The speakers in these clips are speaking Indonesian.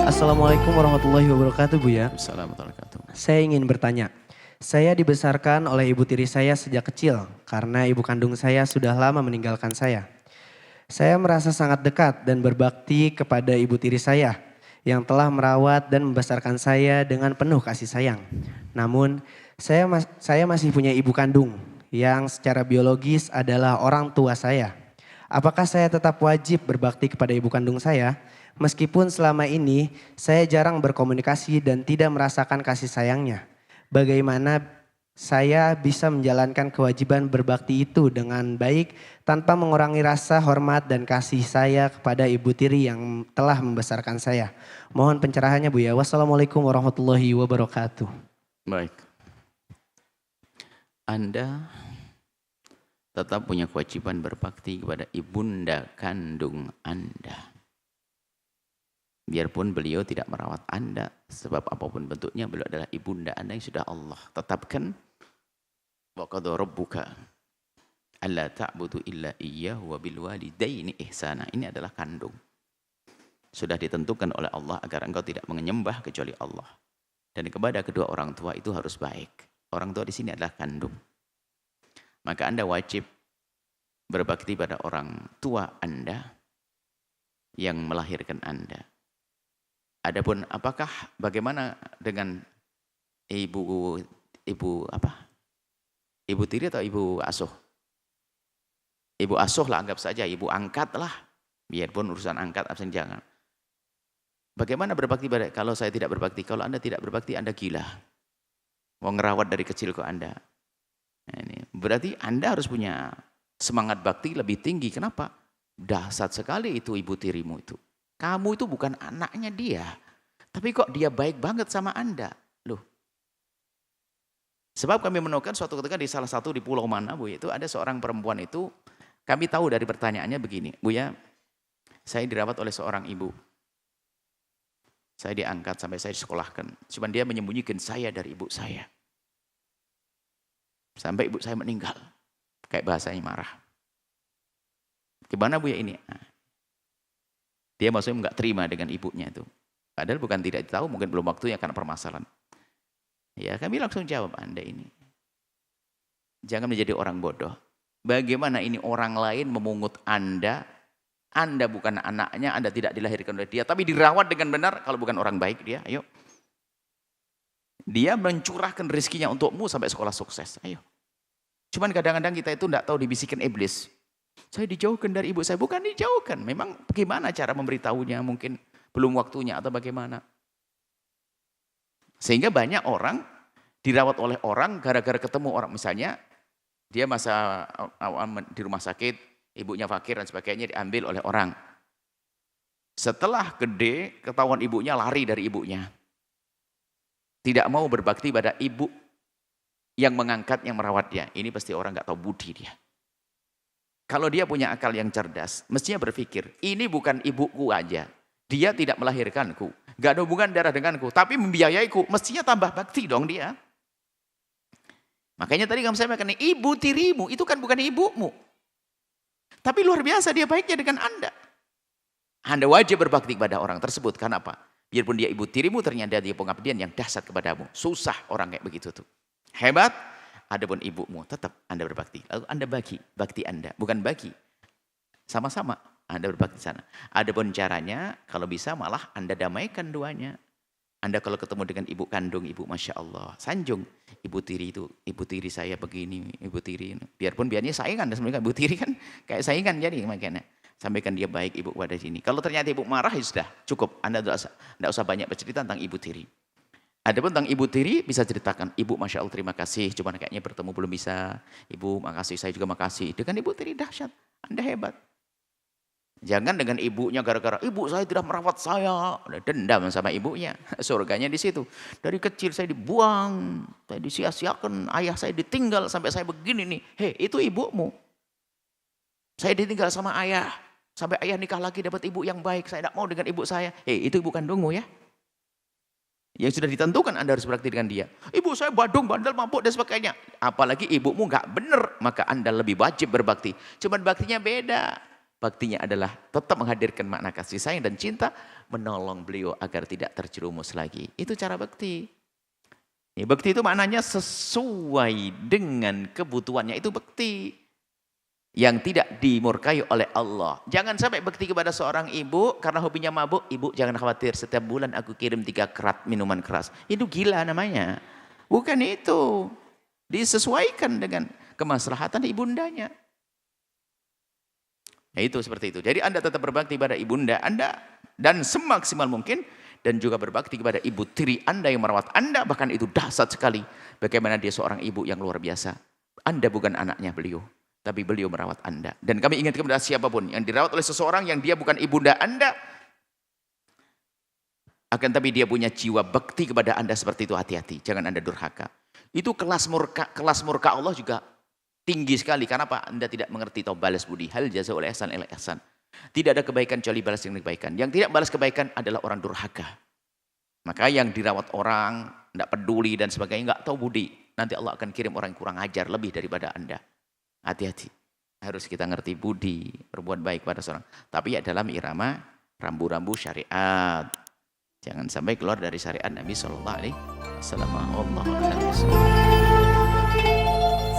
Assalamualaikum warahmatullahi wabarakatuh, Bu ya. Assalamualaikum warahmatullahi wabarakatuh. Saya ingin bertanya. Saya dibesarkan oleh ibu tiri saya sejak kecil karena ibu kandung saya sudah lama meninggalkan saya. Saya merasa sangat dekat dan berbakti kepada ibu tiri saya yang telah merawat dan membesarkan saya dengan penuh kasih sayang. Namun, saya masih punya ibu kandung yang secara biologis adalah orang tua saya. Apakah saya tetap wajib berbakti kepada ibu kandung saya? Meskipun selama ini saya jarang berkomunikasi dan tidak merasakan kasih sayangnya. Bagaimana saya bisa menjalankan kewajiban berbakti itu dengan baik tanpa mengurangi rasa hormat dan kasih saya kepada ibu tiri yang telah membesarkan saya. Mohon pencerahannya, Bu ya. Wassalamualaikum warahmatullahi wabarakatuh. Baik. Anda tetap punya kewajiban berbakti kepada ibunda kandung Anda. Biarpun beliau tidak merawat Anda, sebab apapun bentuknya beliau adalah ibunda Anda yang sudah Allah tetapkan. Wa qadha rabbuka alla ta'budu illa iyyahu wa bil walidaini ihsana. Ini adalah kandung. Sudah ditentukan oleh Allah agar engkau tidak menyembah kecuali Allah. Dan kepada kedua orang tua itu harus baik. Orang tua di sini adalah kandung. Maka Anda wajib berbakti pada orang tua Anda yang melahirkan Anda. Adapun apakah bagaimana dengan ibu tiri atau ibu asuh? Ibu asuh lah, anggap saja ibu angkat lah. Biarpun urusan angkat absen jangan. Bagaimana berbakti pada, kalau saya tidak berbakti? Kalau Anda tidak berbakti, Anda gila. Mau ngerawat dari kecil ke Anda. Nah, ini berarti Anda harus punya semangat bakti lebih tinggi. Kenapa? Dahsyat sekali itu ibu tirimu itu. Kamu itu bukan anaknya dia. Tapi kok dia baik banget sama Anda. Loh. Sebab kami menemukan suatu ketika di salah satu di pulau mana, Bu, itu ada seorang perempuan itu. Kami tahu dari pertanyaannya begini. Bu ya, saya dirawat oleh seorang ibu. Saya diangkat sampai saya disekolahkan. Cuman dia menyembunyikan saya dari ibu saya. Sampai ibu saya meninggal. Kayak bahasanya marah. Gimana Bu ya ini? Nah, dia maksudnya nggak terima dengan ibunya itu. Padahal bukan tidak tahu, mungkin belum waktunya karena permasalahan. Ya, kami langsung jawab, Anda ini jangan menjadi orang bodoh. Bagaimana ini orang lain memungut Anda? Anda bukan anaknya, Anda tidak dilahirkan oleh dia, tapi dirawat dengan benar. Kalau bukan orang baik dia, ayo. Dia mencurahkan rezekinya untukmu sampai sekolah sukses, ayo. Cuman kadang-kadang kita itu tidak tahu, dibisikin iblis. Saya dijauhkan dari ibu saya. Bukan dijauhkan. Memang bagaimana cara memberitahunya, mungkin belum waktunya atau bagaimana. Sehingga banyak orang dirawat oleh orang gara-gara ketemu orang. Misalnya dia masa di rumah sakit, ibunya fakir dan sebagainya, diambil oleh orang. Setelah gede, ketahuan ibunya, lari dari ibunya. Tidak mau berbakti pada ibu yang mengangkat, yang merawat dia. Ini pasti orang nggak tahu budi dia. Kalau dia punya akal yang cerdas, mestinya berpikir, ini bukan ibuku aja. Dia tidak melahirkanku. Gak ada hubungan darah denganku. Tapi membiayaiku. Mestinya tambah bakti dong dia. Makanya tadi kamu sampaikan, ibu tirimu itu kan bukan ibumu. Tapi luar biasa dia baiknya dengan Anda. Anda wajib berbakti kepada orang tersebut. Karena apa? Biarpun dia ibu tirimu, ternyata dia pengabdian yang dahsyat kepadamu. Susah orang kayak begitu tuh. Hebat. Adapun ibumu, tetap Anda berbakti. Lalu Anda bagi, bakti Anda. Bukan bagi. Sama-sama Anda berbakti sana. Adapun caranya, kalau bisa malah Anda damaikan duanya. Anda kalau ketemu dengan ibu kandung, ibu Masya Allah, sanjung. Ibu tiri itu, ibu tiri saya begini, ibu tiri. Biarpun biarnya saingan, sebenarnya ibu tiri kan kayak saingan jadi makanya. Sampaikan dia baik ibu pada sini. Kalau ternyata ibu marah, ya sudah cukup. Anda tidak usah banyak bercerita tentang ibu tiri. Adapun tentang ibu tiri bisa ceritakan, ibu Masya Allah terima kasih, cuman kayaknya bertemu belum bisa. Ibu makasih, saya juga makasih. Dengan ibu tiri dahsyat, Anda hebat. Jangan dengan ibunya gara-gara, ibu saya tidak merawat saya. Dendam sama ibunya, surganya di situ. Dari kecil saya dibuang, saya disia-siakan, ayah saya ditinggal sampai saya begini nih. Hei, itu ibumu. Saya ditinggal sama ayah, sampai ayah nikah lagi dapat ibu yang baik, saya tidak mau dengan ibu saya. Hei, itu ibu kandungmu ya. Yang sudah ditentukan Anda harus berakti dengan dia. Ibu saya badung, bandel, mabuk dan sebagainya. Apalagi ibumu nggak benar, maka Anda lebih wajib berbakti. Cuman baktinya beda. Baktinya adalah tetap menghadirkan makna kasih sayang dan cinta, menolong beliau agar tidak terjerumus lagi. Itu cara bakti. Bakti itu maknanya sesuai dengan kebutuhannya, itu bakti. Yang tidak dimurkai oleh Allah. Jangan sampai bakti kepada seorang ibu karena hobinya mabuk. Ibu jangan khawatir, setiap bulan aku kirim 3 kerat minuman keras. Itu gila namanya. Bukan itu. Disesuaikan dengan kemaslahatan ibundanya. Ya itu seperti itu. Jadi Anda tetap berbakti pada ibunda Anda dan semaksimal mungkin, dan juga berbakti kepada ibu tiri Anda yang merawat Anda, bahkan itu dahsyat sekali. Bagaimana dia seorang ibu yang luar biasa. Anda bukan anaknya beliau, tapi beliau merawat Anda. Dan kami ingat kepada siapapun yang dirawat oleh seseorang yang dia bukan ibunda Anda, akan tapi dia punya jiwa bakti kepada Anda seperti itu, hati-hati. Jangan Anda durhaka. Itu kelas murka Allah juga tinggi sekali. Karena apa? Anda tidak mengerti tahu balas budi. Hal jazaa'ul ihsan illa ihsan. Tidak ada kebaikan kecuali balas dengan kebaikan. Yang tidak balas kebaikan adalah orang durhaka. Maka yang dirawat orang, tidak peduli dan sebagainya, nggak tahu budi. Nanti Allah akan kirim orang yang kurang ajar lebih daripada Anda. Hati-hati. Harus kita ngerti budi, berbuat baik pada seorang. Tapi ya dalam irama rambu-rambu syariat. Jangan sampai keluar dari syariat Nabi Sallallahu Alaihi Wasallam.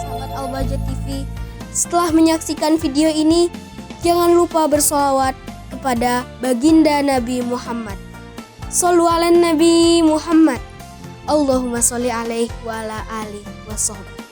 Sahabat Al-Bahjah TV, setelah menyaksikan video ini, jangan lupa bersolawat kepada baginda Nabi Muhammad. Shollu ala Nabi Muhammad. Allahumma sholli alaihi wa ala alihi wa sahbihi.